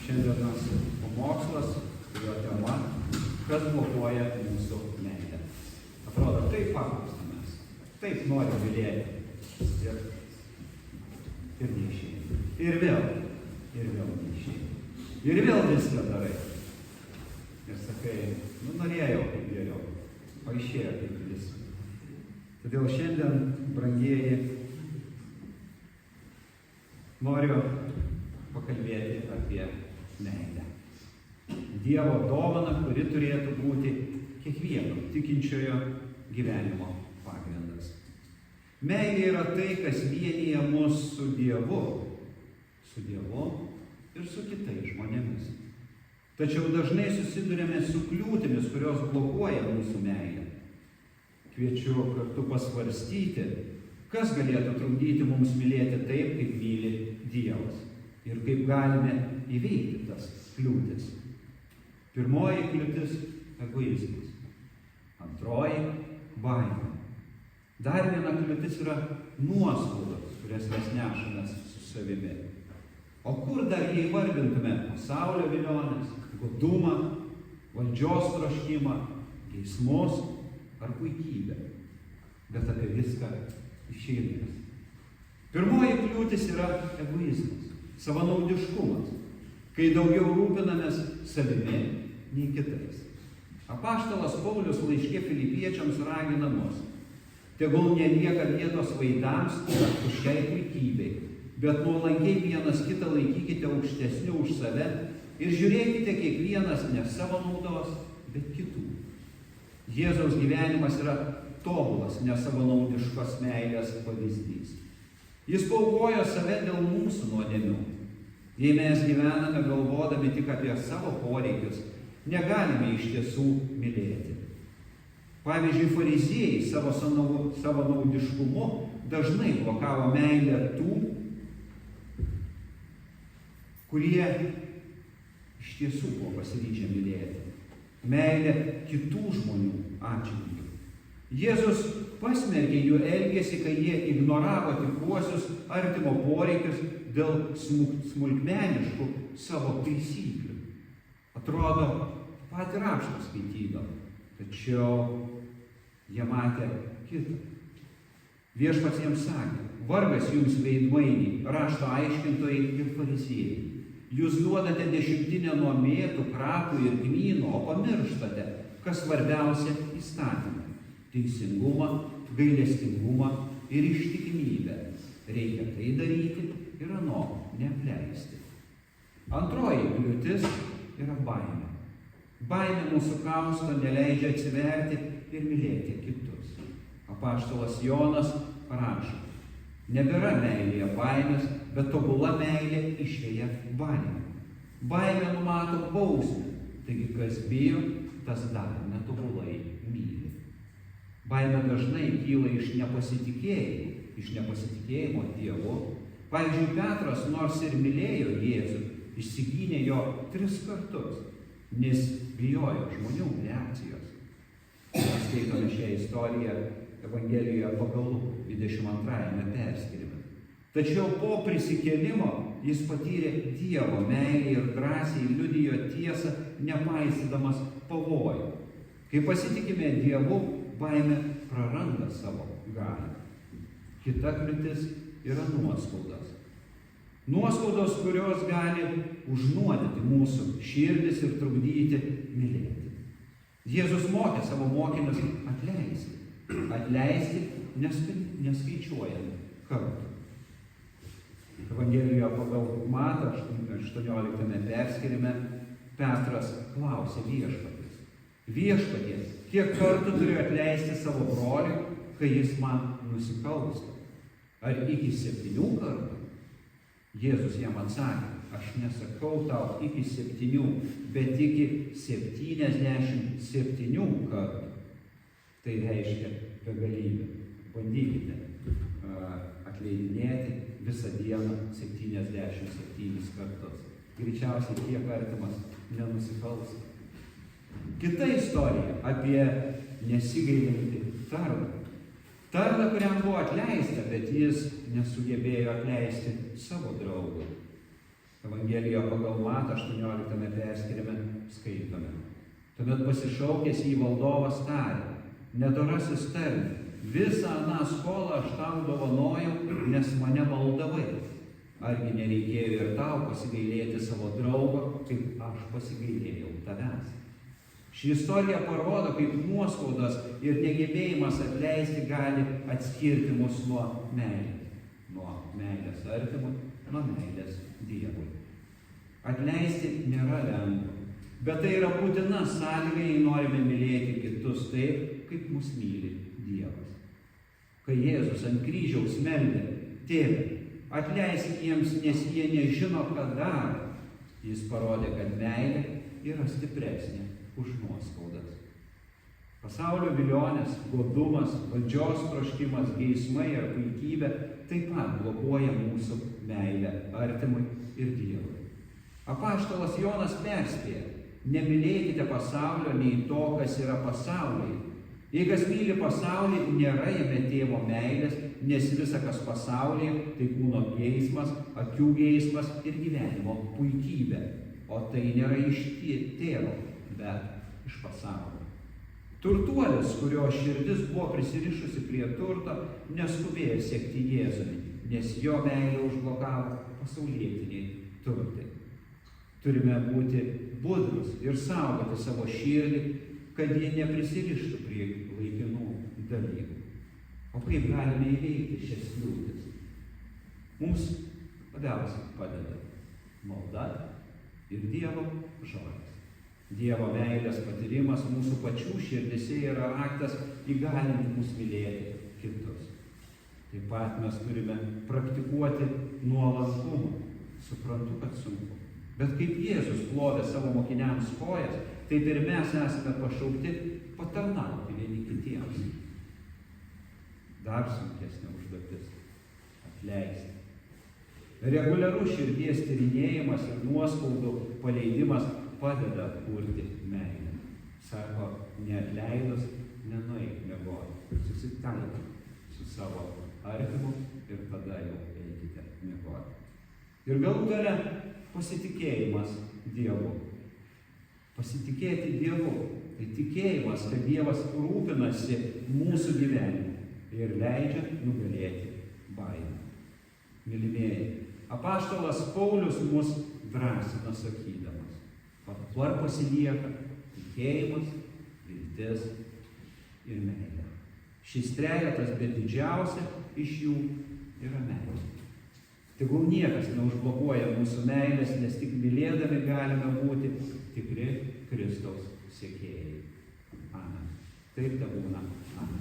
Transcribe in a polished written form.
Šiandienos pamokslas, kurio tema, kas blokuoja mūsų meilę. Atrodo, taip paprasta mes, taip noriu mylėti ir neišeina. Ir vėl neišeina. Ir vėl viską darai. Ir sakai, norėjau kaip geriau, o išėjo kaip viską. Todėl šiandien, brangieji, noriu pakalbėti apie meilę. Dievo dovana, kuri turėtų būti kiekvieno tikinčiojo gyvenimo pagrindas. Meilė yra tai, kas vienyje mus su Dievu ir su kitais žmonėmis. Tačiau dažnai susidurėme su kliūtimis, kurios blokuoja mūsų meilę. Kviečiu kartu pasvarstyti, kas galėtų trukdyti mums mylėti taip, kaip myli Dievas. Ir kaip galime įveikti tas kliūtis. Pirmoji kliūtis – egoizmas. Antroji – baimė. Dar viena kliūtis yra nuoskaudos, kurias mes nešame su savimi. O kur dar jei vardintume pasaulio viliones, godumą, valdžios troškimą, geismus ar puikybę. Bet apie viską iš eilės. Pirmoji kliūtis yra egoizmas, savanaudiškumas, kai daugiau rūpinamės savimi nei kitais. Apaštalas Paulius laiške Filipiečiams ragina mus: tegul nelieka vietos vaidams ar tuščiai puikybei, bet nuolankiai vienas kitą laikykite aukštesniu už save ir žiūrėkite kiekvienas ne savo naudos, bet kitų. Jėzaus gyvenimas yra tobulas nesavanaudiškos meilės pavyzdys. Jis paaukojo save dėl mūsų nuodėmių. Jei mes gyvename galvodami tik apie savo poreikius, negalime iš tiesų mylėti. Pavyzdžiui, fariziejai savo savanaudiškumu dažnai blokavo meilę tų, kurie iš tiesų buvo pasiryžę mylėti. Meilė kitų žmonių atžvilgiu. Jėzus pasmerkė jų elgesį, kai jie ignoravo tikruosius artimo poreikius dėl smulkmeniškų savo taisyklių. Atrodo, patį raštą skaitydavo, tačiau jie matė kitą. Viešpats jiems sakė: vargas jums veidmainiai, rašto aiškintojai ir fariziejai. Jūs duodate dešimtinę nuo mėtų, krapų ir kmynų, o pamirštate, kas svarbiausia įstatymą – teisingumą, gailestingumą ir ištikimybę. Reikia tai daryti ir ano neapleisti. Antroji kliūtis yra baimė. Baimė mūsų kausto, neleidžia atsiverti ir mylėti kitus. Apaštalas Jonas rašo: nebėra meilėje baimės, bet tobula meilė išveja baimę. Baimė numato bausmę, taigi kas bijo, tas dar netobulai myli. Baimė dažnai kyla iš nepasitikėjimo Dievu. Pavyzdžiui, Petras, nors ir mylėjo Jėzų, išsigynė jo 3 kartus, nes bijojo žmonių reakcijos. Mes skaitome šią istoriją Evangelijoje pagal Luką 22 perskyrime. Tačiau po prisikėlimo jis patyrė Dievo meilę ir drąsiai liudijo tiesą, nepaisydamas pavojų. Kai pasitikime Dievu, baimė praranda savo galią. Kita kliūtis yra nuoskaudos. Nuoskaudos, kurios gali užnuodyti mūsų širdis ir trukdyti mylėti. Jėzus mokė savo mokinius atleisti. Atleisti neskaičiuojant kartų. Evangelijoje pagal Matą 18 perskyrime Petras klausė viešpaties: viešpatie, kiek kartų turiu atleisti savo broliui, kai jis man nusikalsta? Ar iki 7 kartų? Jėzus jam atsakė: aš nesakau tau iki 7, bet iki 77 kartų. Tai reiškia begalybę. Bandykite atleidinėti visą dieną 77 kartus. Greičiausiai tiek artimas nenusikalsta. Kita istorija apie nesigailintį tarną. Tarną, kuriam buvo atleista, bet jis nesugebėjo atleisti savo draugui. Evangelijoje pagal Matą 18 Tuomet pasišaukęs į valdovas tarė: Nedorasis tarne, visą aną skolą aš tau dovanojau, nes mane maldavai. Argi nereikėjo ir tau pasigailėti savo draugo, kaip aš pasigailėjau tavęs? Ši istorija parodo, kaip nuoskaudos ir negebėjimas atleisti gali atskirti mus nuo meilės. Nuo meilės artimui, nuo meilės Dievui. Atleisti nėra lengva, bet tai yra būtina sąlyga, jei norime mylėti kitus taip, kaip mus myli Dievas. Kai Jėzus ant kryžiaus meldė: Tėve, atleisk jiems, nes jie nežino, ką daro, jis parodė, kad meilė yra stipresnė už nuoskaudas. Pasaulio vilionės, godumas, valdžios troškimas, geismai ar puikybė taip pat blokuoja mūsų meilę artimui ir Dievui. Apaštalas Jonas perspėja: nemylėkite pasaulio nei to, kas yra pasaulyje. Jei kas myli pasaulį, nėra jame tėvo meilės, nes visa, kas pasaulyje, tai kūno geismas, akių geismas ir gyvenimo puikybė. O tai nėra iš tėvo, bet iš pasaulio. Turtuolis, kurio širdis buvo prisirišusi prie turto, neskubėjo siekti Jėzumi, nes jo meilę užblokavo pasaulietiniai turtai. Turime būti budrus ir saugoti savo širdį, kad jie neprisirištų prie laikinų dalykų. O kaip galime įveikti šias kliūtis? Mums labiausiai padeda malda ir Dievo žodis. Dievo meilės patyrimas mūsų pačių širdise yra raktas įgalinti mus mylėti kitus. Taip pat mes turime praktikuoti nuolankumą. Suprantu, kad sunku. Bet kaip Jėzus plovė savo mokiniams kojas, taip ir mes esame pašaukti patarnauti vieni kitiems. Dar sunkesnė užduotis – atleisti. Reguliarus širdies tyrinėjimas ir nuoskaudų paleidimas padeda atkurti meilę. Sako, neatleidus, nenueik miegoti. Susitaikyti su savo artimu ir tada jau eikite miegoti. Ir galų gale pasitikėjimas Dievu. Pasitikėti Dievu. Tai tikėjimas, kad Dievas rūpinasi mūsų gyvenimu ir leidžia nugalėti baimę. Mylimieji, apaštalas Paulius mus drąsina sakydamas: Dabar pasilieka tikėjimas, viltis ir meilė. Šis trejetas, bet didžiausia iš jų yra meilė. Tegul niekas neužblokuoja mūsų meilės, nes tik mylėdami galime būti tikri Kristaus sekėjai. Amen. Taip tebūna. Amen.